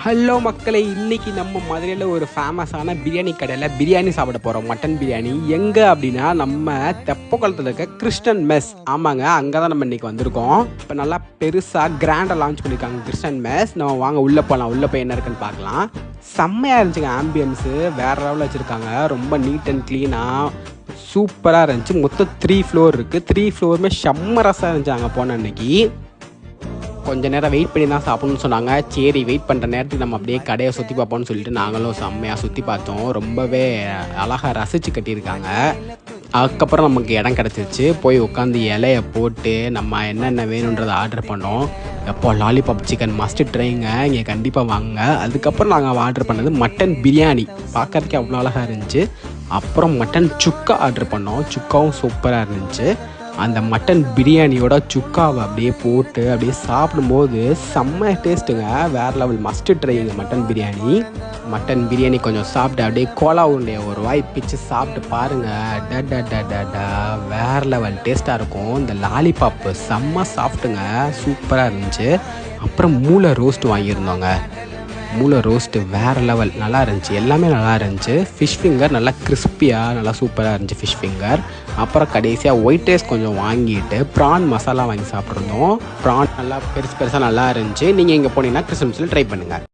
Hello மக்களே, இன்றைக்கி நம்ம மதுரையில் ஒரு ஃபேமஸான பிரியாணி கடையில் பிரியாணி சாப்பிட போகிறோம். மட்டன் பிரியாணி எங்கே அப்படின்னா நம்ம தெப்பக்குளத்தில் இருக்க கிறிஸ்டன் மெஸ். ஆமாங்க, அங்கே தான் நம்ம இன்றைக்கி வந்திருக்கோம். இப்போ நல்லா பெருசாக கிராண்டாக லான்ச் பண்ணியிருக்காங்க கிறிஸ்டன் மெஸ். நம்ம வாங்க உள்ளே போகலாம். உள்ளே போய் என்ன இருக்குன்னு பார்க்கலாம். செம்மையாக இருந்துச்சுங்க. ஆம்பியன்ஸு வேறு லெவலில் வச்சுருக்காங்க. ரொம்ப நீட் அண்ட் க்ளீனாக சூப்பராக இருந்துச்சு. மொத்தம் 3 ஃப்ளோர் இருக்குது. 3 ஃப்ளோருமே செம்ம ரசம் இருந்துச்சு அங்கே போன அன்னைக்கு. கொஞ்சம் நேரம் வெயிட் பண்ணி தான் சாப்பிட்ணுன்னு சொன்னாங்க. சரி, வெயிட் பண்ணுற நேரத்துக்கு நம்ம அப்படியே கடையை சுற்றி பார்ப்போம்னு சொல்லிட்டு நாங்களும் செம்மையாக சுற்றி பார்த்தோம். ரொம்பவே அழகாக ரசித்து கட்டியிருக்காங்க. அதுக்கப்புறம் நமக்கு இடம் கிடச்சிருச்சு. போய் உட்காந்து இலையை போட்டு நம்ம என்னென்ன வேணுன்றதை ஆர்டர் பண்ணோம். எப்போ லாலிபாப் சிக்கன் மஸ்ட் ட்ரைங்க, இங்கே கண்டிப்பாக வாங்க. அதுக்கப்புறம் நாங்கள் ஆர்டர் பண்ணது மட்டன் பிரியாணி. பார்க்கறதுக்கே அவ்வளோ அழகாக இருந்துச்சு. அப்புறம் மட்டன் சுக்கா ஆர்டர் பண்ணோம். சுக்காவும் சூப்பராக இருந்துச்சு. அந்த மட்டன் பிரியாணியோட சுக்காவை அப்படியே போட்டு அப்படியே சாப்பிடும்போது செம்ம டேஸ்ட்டுங்க. வேறு லெவல். மஸ்ட் ட்ரைங்க மட்டன் பிரியாணி. மட்டன் பிரியாணி கொஞ்சம் சாப்பிட்டு அப்படியே கோலா உருண்டையை ஒரு வாய் பிச்சு சாப்பிட்டு பாருங்கள். டா வேறு லெவல் டேஸ்ட்டாக இருக்கும். இந்த லாலிபாப்பு செம்ம சாஃப்ட்டுங்க, சூப்பராக இருந்துச்சு. அப்புறம் மூளை ரோஸ்ட் வாங்கியிருந்தோங்க. மூளை ரோஸ்ட்டு வேறு லெவல், நல்லா இருந்துச்சு. எல்லாமே நல்லா இருந்துச்சு. ஃபிஷ் ஃபிங்கர் நல்லா கிறிஸ்பியாக நல்லா சூப்பராக இருந்துச்சு ஃபிஷ் ஃபிங்கர். அப்புறம் கடைசியாக ஒயிட் ரைஸ் கொஞ்சம் வாங்கிட்டு ப்ரான் மசாலா வாங்கி சாப்பிட்ருந்தோம். ப்ரான் நல்லா பெருசாக நல்லா இருந்துச்சு. நீங்கள் இங்கே போனீங்கன்னா கிறிஸ்மஸில் ட்ரை பண்ணுங்கள்.